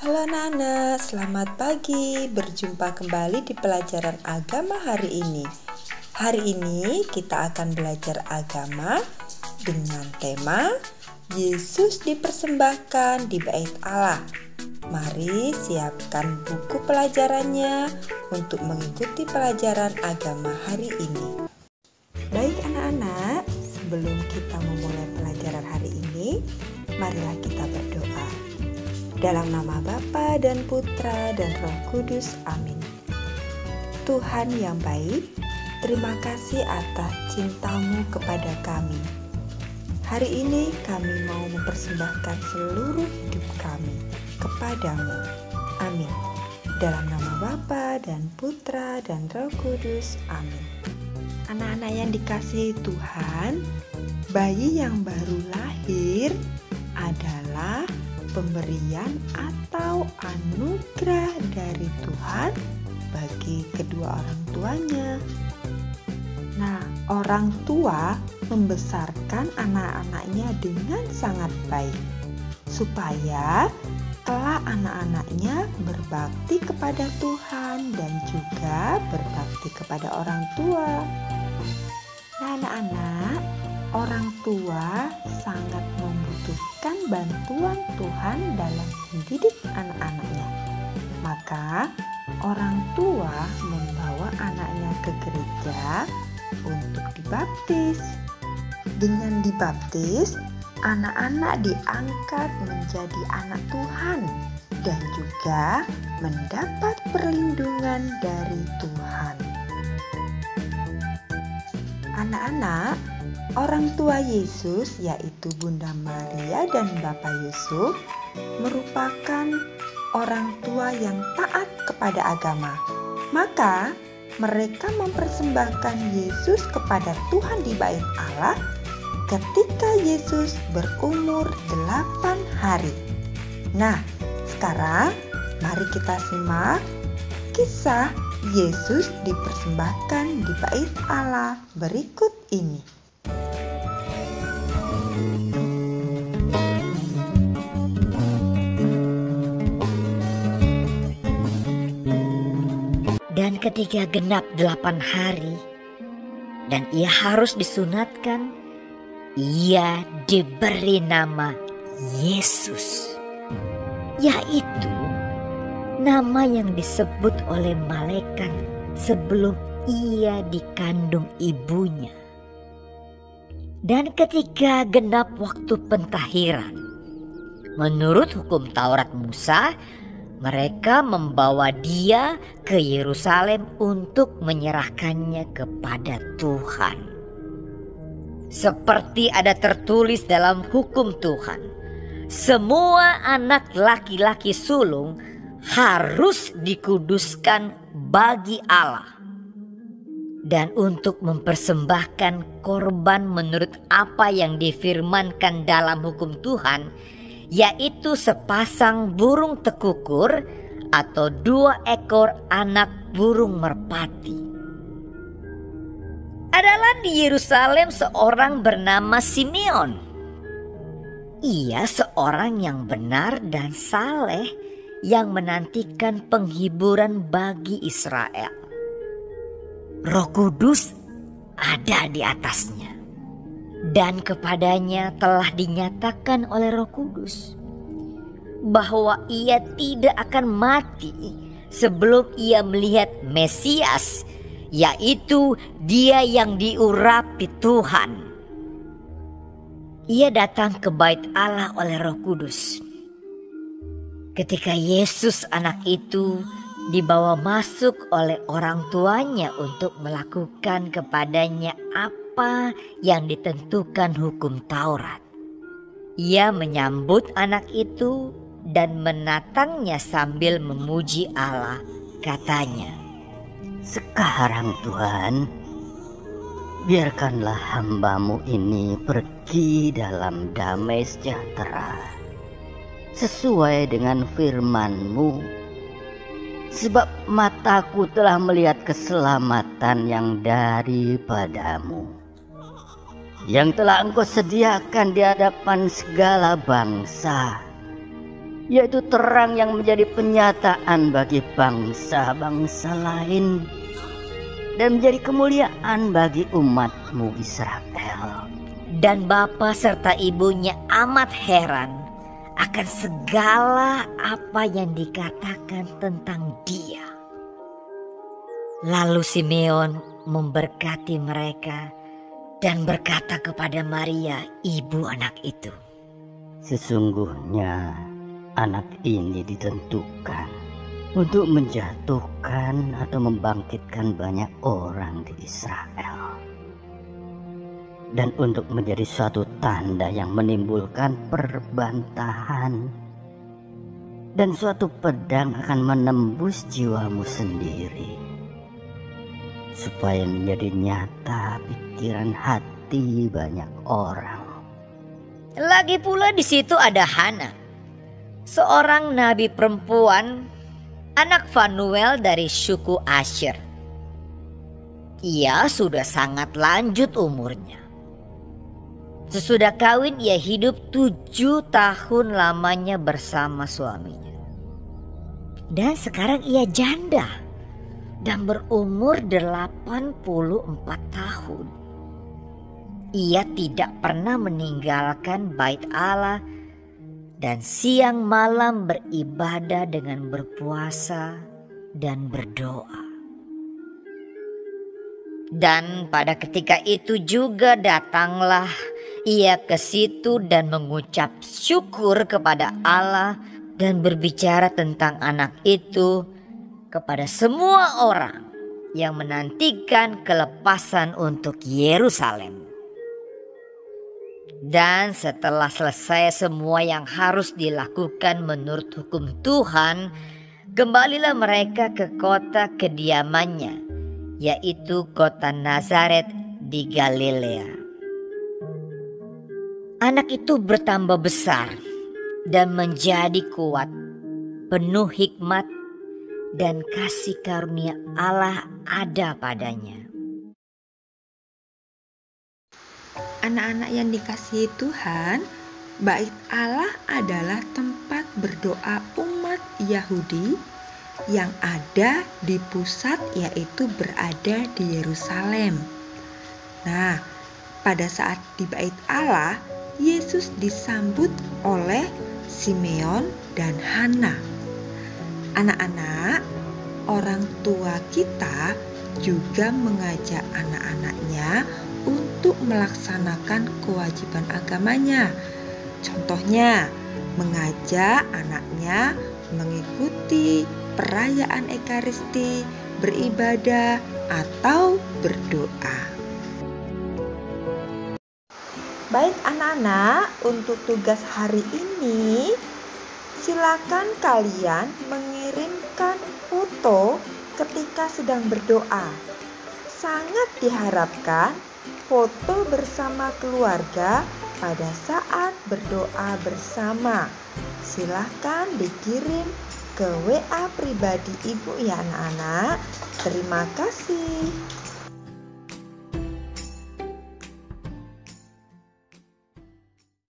Halo anak-anak, selamat pagi. Berjumpa kembali di pelajaran agama hari ini. Hari ini kita akan belajar agama dengan tema Yesus dipersembahkan di Bait Allah. Mari siapkan buku pelajarannya untuk mengikuti pelajaran agama hari ini. Baik anak-anak, sebelum kita memulai pelajaran hari ini, marilah kita berdoa. Dalam nama Bapa dan Putra dan Roh Kudus, amin. Tuhan yang baik, terima kasih atas cinta-Mu kepada kami. Hari ini kami mau mempersembahkan seluruh hidup kami kepada-Mu. Amin. Dalam nama Bapa dan Putra dan Roh Kudus, amin. Anak-anak yang dikasihi Tuhan, bayi yang baru lahir adalah pemberian atau anugerah dari Tuhan bagi kedua orang tuanya. Nah, orang tua membesarkan anak-anaknya dengan sangat baik, supaya kelak anak-anaknya berbakti kepada Tuhan dan juga berbakti kepada orang tua. Nah, anak-anak, orang tua sangat membutuhkan bantuan Tuhan dalam mendidik anak-anaknya. Maka orang tua membawa anaknya ke gereja untuk dibaptis. Dengan dibaptis, anak-anak diangkat menjadi anak Tuhan dan juga mendapat perlindungan dari Tuhan. Anak-anak, orang tua Yesus yaitu Bunda Maria dan Bapak Yusuf merupakan orang tua yang taat kepada agama. Maka mereka mempersembahkan Yesus kepada Tuhan di Bait Allah ketika Yesus berumur 8 hari. Nah, sekarang mari kita simak kisah Yesus dipersembahkan di Bait Allah berikut ini. Dan ketika genap 8 hari dan ia harus disunatkan, ia diberi nama Yesus, yaitu nama yang disebut oleh malaikat sebelum ia dikandung ibunya. Dan ketika genap waktu pentahiran, menurut hukum Taurat Musa, mereka membawa dia ke Yerusalem untuk menyerahkannya kepada Tuhan. Seperti ada tertulis dalam hukum Tuhan, semua anak laki-laki sulung harus dikuduskan bagi Allah. Dan untuk mempersembahkan korban menurut apa yang difirmankan dalam hukum Tuhan, yaitu sepasang burung tekukur atau 2 ekor anak burung merpati. Adalah di Yerusalem seorang bernama Simeon. Ia seorang yang benar dan saleh yang menantikan penghiburan bagi Israel. Roh Kudus ada di atasnya. Dan kepadanya telah dinyatakan oleh Roh Kudus bahwa ia tidak akan mati sebelum ia melihat Mesias, yaitu dia yang diurapi Tuhan. Ia datang ke Bait Allah oleh Roh Kudus. Ketika Yesus anak itu dibawa masuk oleh orang tuanya untuk melakukan kepadanya apa yang ditentukan hukum Taurat. Ia menyambut anak itu dan menatangnya sambil memuji Allah. Katanya, "Sekarang Tuhan, biarkanlah hamba-Mu ini pergi dalam damai sejahtera, sesuai dengan firman-Mu. Sebab mataku telah melihat keselamatan yang daripada-Mu, yang telah Engkau sediakan di hadapan segala bangsa, yaitu terang yang menjadi penyataan bagi bangsa-bangsa lain dan menjadi kemuliaan bagi umat-Mu Israel. Dan bapa serta ibunya amat heran akan segala apa yang dikatakan tentang dia. Lalu Simeon memberkati mereka dan berkata kepada Maria, ibu anak itu, sesungguhnya anak ini ditentukan untuk menjatuhkan atau membangkitkan banyak orang di Israel, dan untuk menjadi suatu tanda yang menimbulkan perbantahan, dan suatu pedang akan menembus jiwamu sendiri, supaya menjadi nyata pikiran hati banyak orang. Lagi pula di situ ada Hana, seorang nabi perempuan, anak Fanuel dari suku Asher. Ia sudah sangat lanjut umurnya. Sesudah kawin ia hidup 7 tahun lamanya bersama suaminya. Dan sekarang ia janda dan berumur 84 tahun. Ia tidak pernah meninggalkan bait Allah dan siang malam beribadah dengan berpuasa dan berdoa. Dan pada ketika itu juga datanglah ia ke situ dan mengucap syukur kepada Allah dan berbicara tentang anak itu kepada semua orang yang menantikan kelepasan untuk Yerusalem. Dan setelah selesai semua yang harus dilakukan menurut hukum Tuhan, kembalilah mereka ke kota kediamannya, yaitu kota Nazaret di Galilea. Anak itu bertambah besar dan menjadi kuat, penuh hikmat, dan kasih karunia Allah ada padanya. Anak-anak yang dikasihi Tuhan, bait Allah adalah tempat berdoa umat Yahudi yang ada di pusat, yaitu berada di Yerusalem. Nah, pada saat di bait Allah, Yesus disambut oleh Simeon dan Hana. Anak-anak, orang tua kita juga mengajak anak-anaknya untuk melaksanakan kewajiban agamanya. Contohnya, mengajak anaknya mengikuti perayaan Ekaristi, beribadah, atau berdoa. Baik anak-anak, untuk tugas hari ini, silakan kalian mengirimkan foto ketika sedang berdoa. Sangat diharapkan foto bersama keluarga pada saat berdoa bersama. Silahkan dikirim ke WA pribadi Ibu ya anak-anak. Terima kasih.